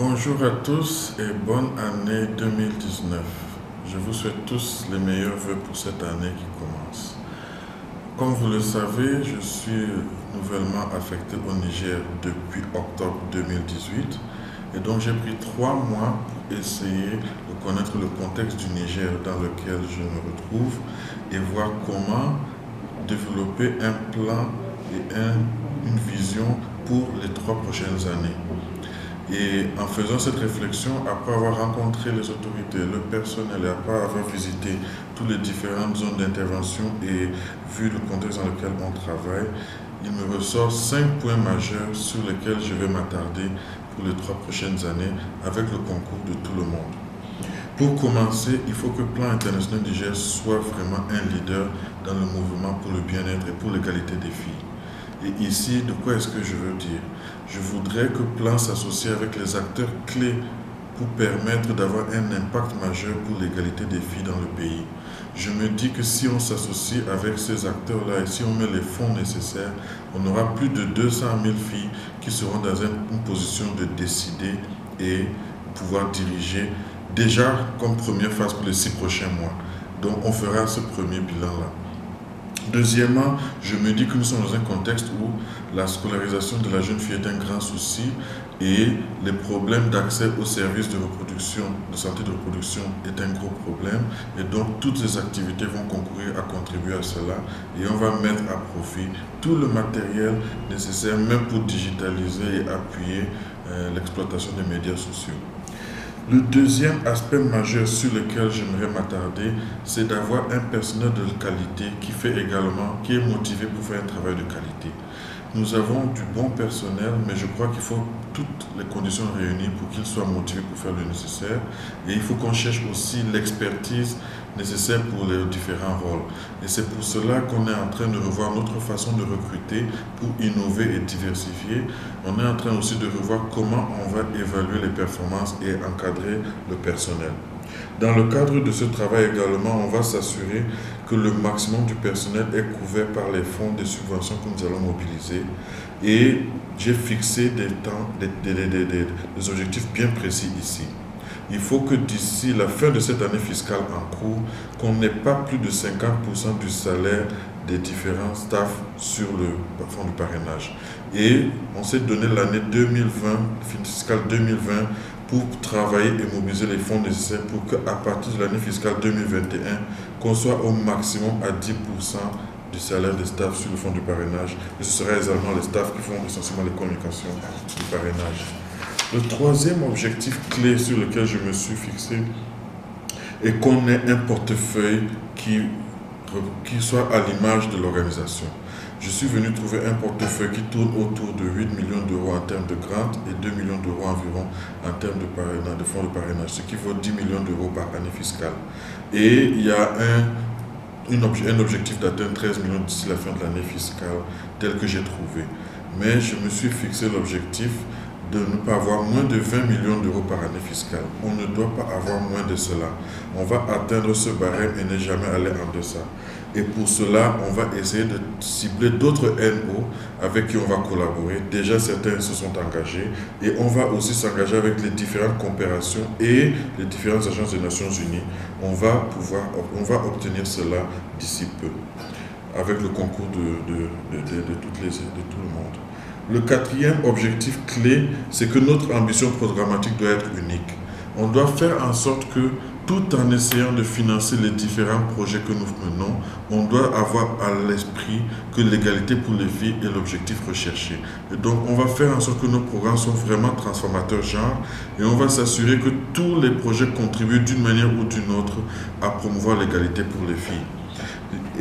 Bonjour à tous et bonne année 2019. Je vous souhaite tous les meilleurs vœux pour cette année qui commence. Comme vous le savez, je suis nouvellement affecté au Niger depuis octobre 2018 et donc j'ai pris 3 mois pour essayer de connaître le contexte du Niger dans lequel je me retrouve et voir comment développer un plan et une vision pour les 3 prochaines années. Et en faisant cette réflexion, après avoir rencontré les autorités, le personnel et après avoir visité toutes les différentes zones d'intervention et vu le contexte dans lequel on travaille, il me ressort 5 points majeurs sur lesquels je vais m'attarder pour les 3 prochaines années avec le concours de tout le monde. Pour commencer, il faut que Plan International Niger soit vraiment un leader dans le mouvement pour le bien-être et pour l'égalité des filles. Et ici, de quoi est-ce que je veux dire? Je voudrais que Plan s'associe avec les acteurs clés pour permettre d'avoir un impact majeur pour l'égalité des filles dans le pays. Je me dis que si on s'associe avec ces acteurs-là et si on met les fonds nécessaires, on aura plus de 200 000 filles qui seront dans une position de décider et pouvoir diriger déjà comme première phase pour les 6 prochains mois. Donc on fera ce premier bilan-là. Deuxièmement, je me dis que nous sommes dans un contexte où la scolarisation de la jeune fille est un grand souci et les problèmes d'accès aux services de reproduction, de santé de reproduction est un gros problème. Et donc toutes ces activités vont concourir à contribuer à cela et on va mettre à profit tout le matériel nécessaire même pour digitaliser et appuyer l'exploitation des médias sociaux. Le deuxième aspect majeur sur lequel j'aimerais m'attarder, c'est d'avoir un personnel de qualité qui est motivé pour faire un travail de qualité. Nous avons du bon personnel, mais je crois qu'il faut toutes les conditions réunies pour qu'il soit motivé pour faire le nécessaire. Et il faut qu'on cherche aussi l'expertise nécessaire pour les différents rôles. Et c'est pour cela qu'on est en train de revoir notre façon de recruter pour innover et diversifier. On est en train aussi de revoir comment on va évaluer les performances et encadrer le personnel. Dans le cadre de ce travail également, on va s'assurer que le maximum du personnel est couvert par les fonds de subventions que nous allons mobiliser. Et j'ai fixé des objectifs bien précis ici. Il faut que d'ici la fin de cette année fiscale en cours, qu'on n'ait pas plus de 50% du salaire des différents staffs sur le fonds du parrainage. Et on s'est donné l'année 2020, fiscale 2020, pour travailler et mobiliser les fonds nécessaires pour qu'à partir de l'année fiscale 2021, qu'on soit au maximum à 10% du salaire des staffs sur le fonds du parrainage. Et ce sera également les staffs qui font essentiellement les communications du parrainage. Le troisième objectif clé sur lequel je me suis fixé est qu'on ait un portefeuille qui soit à l'image de l'organisation. Je suis venu trouver un portefeuille qui tourne autour de 8 millions d'euros en termes de grants et 2 millions d'euros environ en termes de fonds de parrainage, ce qui vaut 10 millions d'euros par année fiscale. Et il y a un objectif d'atteindre 13 millions d'ici la fin de l'année fiscale, tel que j'ai trouvé. Mais je me suis fixé l'objectif de ne pas avoir moins de 20 millions d'euros par année fiscale. On ne doit pas avoir moins de cela. On va atteindre ce barème et ne jamais aller en deçà. Et pour cela, on va essayer de cibler d'autres NO avec qui on va collaborer. Déjà, certains se sont engagés et on va aussi s'engager avec les différentes coopérations et les différentes agences des Nations Unies. On va obtenir cela d'ici peu avec le concours de tout le monde. Le quatrième objectif clé, c'est que notre ambition programmatique doit être unique. On doit faire en sorte que, tout en essayant de financer les différents projets que nous menons, on doit avoir à l'esprit que l'égalité pour les filles est l'objectif recherché. Et donc, on va faire en sorte que nos programmes soient vraiment transformateurs genre et on va s'assurer que tous les projets contribuent d'une manière ou d'une autre à promouvoir l'égalité pour les filles.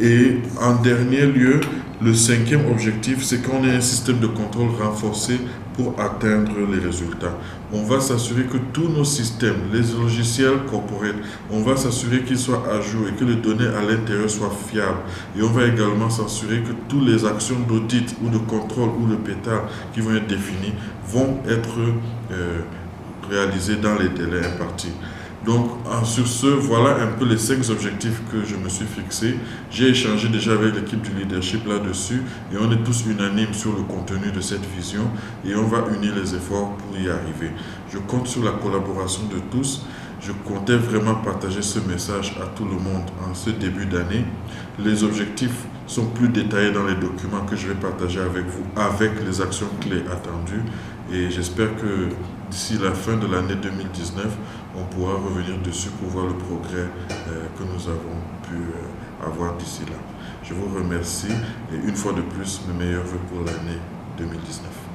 Et en dernier lieu, le cinquième objectif, c'est qu'on ait un système de contrôle renforcé pour atteindre les résultats. On va s'assurer que tous nos systèmes, les logiciels corporels, on va s'assurer qu'ils soient à jour et que les données à l'intérieur soient fiables. Et on va également s'assurer que toutes les actions d'audit ou de contrôle ou de pétard qui vont être définies vont être réalisées dans les délais impartis. Donc, sur ce, voilà un peu les 5 objectifs que je me suis fixés. J'ai échangé déjà avec l'équipe du leadership là-dessus et on est tous unanimes sur le contenu de cette vision et on va unir les efforts pour y arriver. Je compte sur la collaboration de tous. Je comptais vraiment partager ce message à tout le monde en ce début d'année. Les objectifs sont plus détaillés dans les documents que je vais partager avec vous, avec les actions clés attendues. Et j'espère que d'ici la fin de l'année 2019, on pourra revenir dessus pour voir le progrès que nous avons pu avoir d'ici là. Je vous remercie et une fois de plus, mes meilleurs vœux pour l'année 2019.